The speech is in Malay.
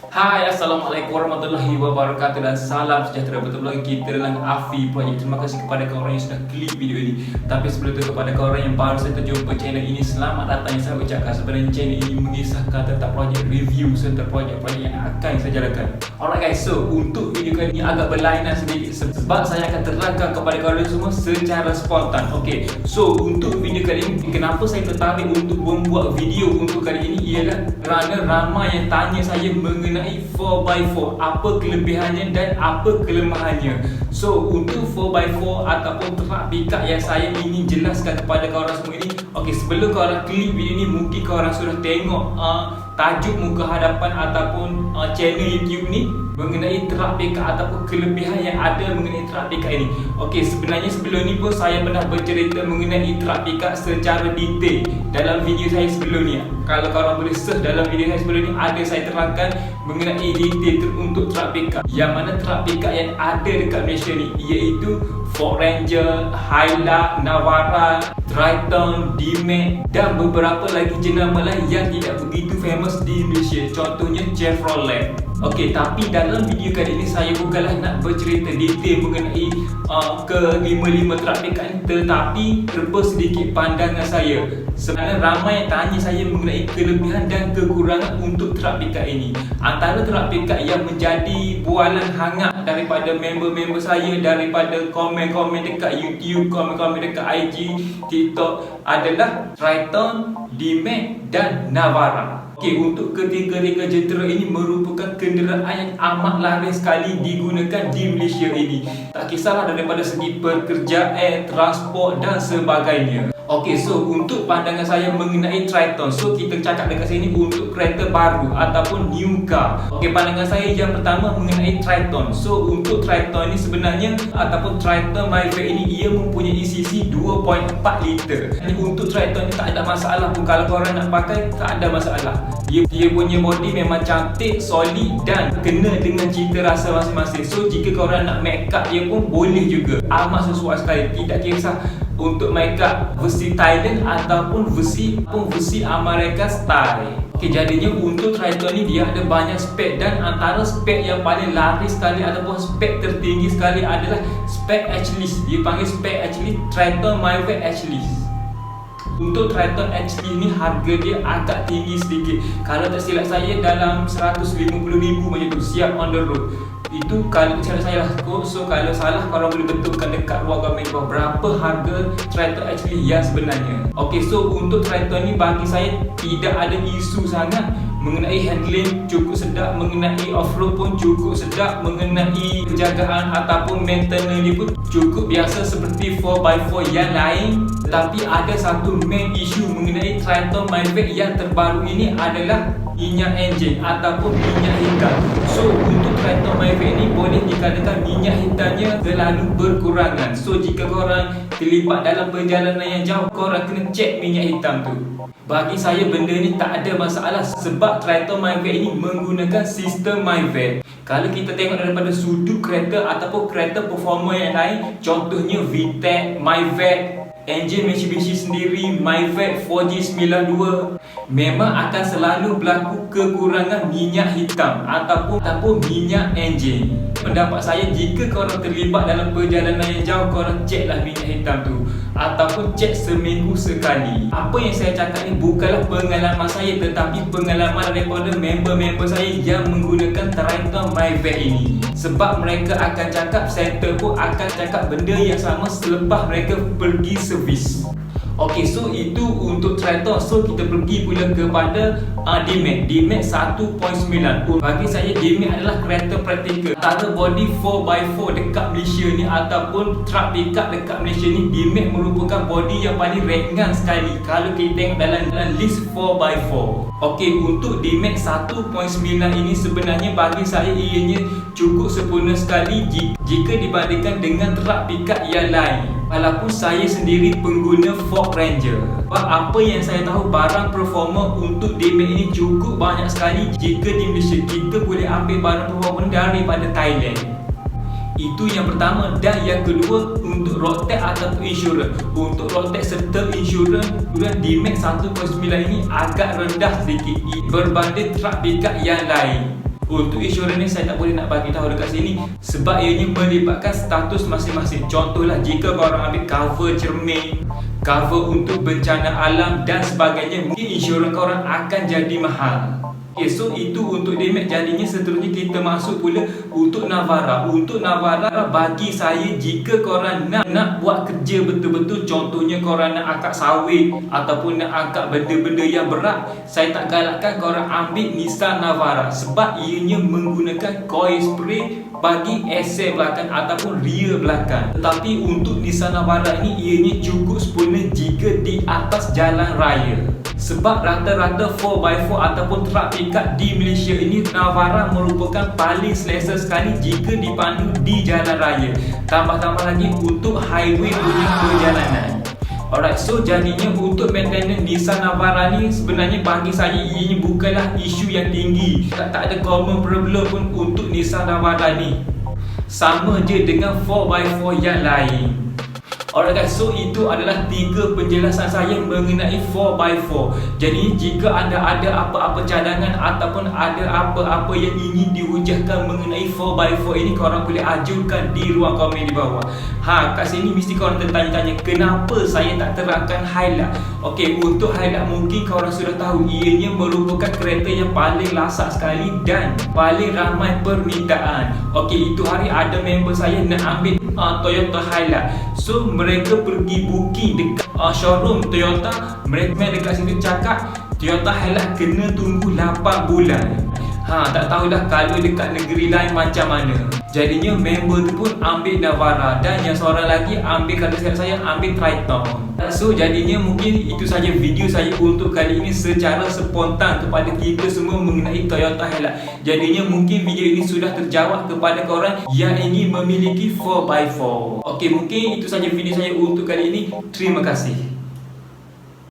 Hai, Assalamualaikum warahmatullahi wabarakatuh dan salam sejahtera. Betul lagi kita dalam Afi Project. Terima kasih kepada korang yang sudah klik video ini. Tapi sebelum itu kepada korang yang baru saja terjumpa channel ini, selamat datang. Yang saya ucapkan sebenarnya channel ini mengisahkan tentang projek review serta projek-projek yang akan saya jalankan. Alright guys, so untuk video kali ini agak berlainan sedikit sebab saya akan terangkan kepada korang semua secara spontan. Okay, so untuk video kali ini, kenapa saya tertarik untuk membuat video untuk kali ini ialah kerana ramai yang tanya saya mengenai 4x4, apa kelebihannya dan apa kelemahannya. So untuk 4x4 ataupun truk pickup yang saya ingin jelaskan kepada korang semua ini, okay, sebelum korang klik video ini mungkin korang sudah tengok tajuk muka hadapan ataupun channel YouTube ni mengenai truk pickup ataupun kelebihan yang ada mengenai truk pickup ini. Okey, sebenarnya sebelum ni pun saya pernah bercerita mengenai truk pickup secara detail dalam video saya sebelum ni. Kalau korang boleh search dalam video saya sebelum ni, ada saya terangkan mengenai detail untuk truk pickup. Yang mana truk pickup yang ada dekat Malaysia ni iaitu Ford Ranger, Hilux, Navara, Triton, D-Max dan beberapa lagi jenama lain yang tidak begitu famous di Malaysia. Contohnya Chevrolet. Okey, tapi dalam video kali ini saya bukanlah nak bercerita detail mengenai ke-5 truk pickup ni, tetapi terpa sedikit pandangan saya. Sebenarnya ramai yang tanya saya mengenai kelebihan dan kekurangan untuk truk pickup ini. Antara truk pickup yang menjadi bualan hangat daripada member-member saya, daripada komen-komen dekat YouTube, komen-komen dekat IG, TikTok adalah Triton, D-Max dan Navara. Okey, untuk ketiga-tiga jentera ini merupakan kenderaan yang amat laris sekali digunakan di Malaysia ini. Tak kisahlah daripada segi pekerjaan, transport dan sebagainya. Okey, so untuk pandangan saya mengenai Triton, so kita cakap dekat sini untuk kereta baru ataupun new car. Okey, pandangan saya yang pertama mengenai Triton. So untuk Triton ni sebenarnya ataupun Triton Maverick ini ia mempunyai cc 2.4 liter. Jadi untuk Triton ni tak ada masalah pun, kalau korang nak pakai tak ada masalah. Dia punya body memang cantik, solid dan kena dengan cita rasa masing-masing. So jika korang nak make up dia pun boleh juga. Amat sesuai sekali, tidak kisah untuk make up versi Thailand ataupun versi American style. Okey, jadinya untuk Triton ni dia ada banyak spek dan antara spek yang paling laris sekali ataupun spek tertinggi sekali adalah spek H-List. Dia panggil spek H-List, Triton Maverick H-List. Untuk Triton H-List ni harga dia agak tinggi sedikit. Kalau tak silap saya dalam 150,000 macam tu, siap on the road. Itu kalau cara saya lah. So kalau salah korang boleh betulkan dekat ruang komen bawah berapa harga Triton H-List yang sebenarnya. Okey, so untuk Triton ni bagi saya tidak ada isu sangat. Mengenai handling cukup sedap, mengenai off-road pun cukup sedap, mengenai penjagaan ataupun maintenance dia pun cukup biasa seperti 4x4 yang lain. Tetapi ada satu main issue mengenai Triton Maverick yang terbaru ini adalah minyak enjin ataupun minyak hitam. So untuk Triton Maverick ni boleh dikatakan minyak hitamnya terlalu berkurangan. So jika korang terlibat dalam perjalanan yang jauh, korang kena cek minyak hitam tu. Bagi saya benda ni tak ada masalah sebab Triton Maverick ini menggunakan sistem MyVet. Kalau kita tengok daripada sudut kereta ataupun kereta performa yang lain, contohnya VTEC, MyVet, enjin Mitsubishi sendiri, MyVet 4G92, memang akan selalu berlaku kekurangan minyak hitam ataupun minyak enjin. Pendapat saya, jika korang terlibat dalam perjalanan yang jauh, korang ceklah minyak hitam tu ataupun cek seminggu sekali. Apa yang saya cakap ni bukanlah pengalaman saya, tetapi pengalaman daripada member-member saya yang menggunakan Triton Maverick ini. Sebab mereka akan cakap, center pun akan cakap benda yang sama selepas mereka pergi servis. Okey, so itu untuk Triton. So kita pergi pula kepada D-Max. D-Max 1.9. Bagi saya D-Max adalah kereta praktikal. Antara body 4x4 dekat Malaysia ni ataupun truck pickup dekat Malaysia ni, D-Max merupakan body yang paling ringan sekali kalau kita tengok dalam list 4x4. Okey, untuk D-Max 1.9 ini sebenarnya bagi saya ianya cukup sempurna sekali jika dibandingkan dengan truck pickup yang lain. Walaupun saya sendiri pengguna Ford Ranger, apa yang saya tahu, barang performa untuk D-Max ini cukup banyak sekali. Jika di Malaysia kita boleh ambil barang performa daripada Thailand. Itu yang pertama. Dan yang kedua, untuk road tax ataupun insurans. Untuk road tax serta insurans di Max 1.9 ini agak rendah sedikit berbanding truk pickup yang lain. Untuk insurans ni saya tak boleh nak bagi tahu dekat sini sebab ianya melibatkan status masing-masing. Contohlah, jika korang ambil cover cermin, cover untuk bencana alam dan sebagainya, mungkin insurans korang akan jadi mahal. Okay, so itu untuk Dmax. Jadinya seterusnya kita masuk pula untuk Navara. Untuk Navara, bagi saya, jika korang nak buat kerja betul-betul, contohnya korang nak angkat sawit ataupun nak angkat benda-benda yang berat, saya tak galakkan korang ambil Nissan Navara sebab ianya menggunakan coil spray bagi AC belakang ataupun rear belakang. Tetapi untuk Nissan Navara ini ianya cukup sempurna jika di atas jalan raya. Sebab rata-rata 4x4 ataupun truk pickup di Malaysia ini, Navara merupakan paling selesa sekali jika dipandu di jalan raya. Tambah-tambah lagi untuk highway punya perjalanan. Alright, so jadinya untuk maintenance Nissan Navara ni sebenarnya bagi saya ianya bukanlah isu yang tinggi. Tak ada common problem pun untuk Nissan Navara ni. Sama je dengan 4x4 yang lain. Alright guys, so itu adalah 3 penjelasan saya mengenai 4x4. Jadi jika anda ada apa-apa cadangan ataupun ada apa-apa yang ingin dihujahkan mengenai 4x4 ini, korang boleh ajukan di ruang komen di bawah. Kat sini mesti korang tertanya-tanya kenapa saya tak terangkan Hilux. Okey, untuk Hilux mungkin korang sudah tahu ianya merupakan kereta yang paling lasak sekali dan paling ramai permintaan. Okey, itu hari ada member saya nak ambil Toyota Hilux. So mereka pergi booking dekat showroom Toyota. Mereka dekat situ cakap Toyota Hilux kena tunggu 8 bulan. Tak tahulah kalau dekat negeri lain macam mana. Jadinya member tu pun ambil Navara dan yang seorang lagi ambil, kalau saya ambil Triton. So jadinya mungkin itu saja video saya untuk kali ini secara spontan kepada kita semua mengenai Toyota Hilux. Jadinya mungkin video ini sudah terjawab kepada korang yang ingin memiliki 4x4. Okey, mungkin itu saja video saya untuk kali ini. Terima kasih.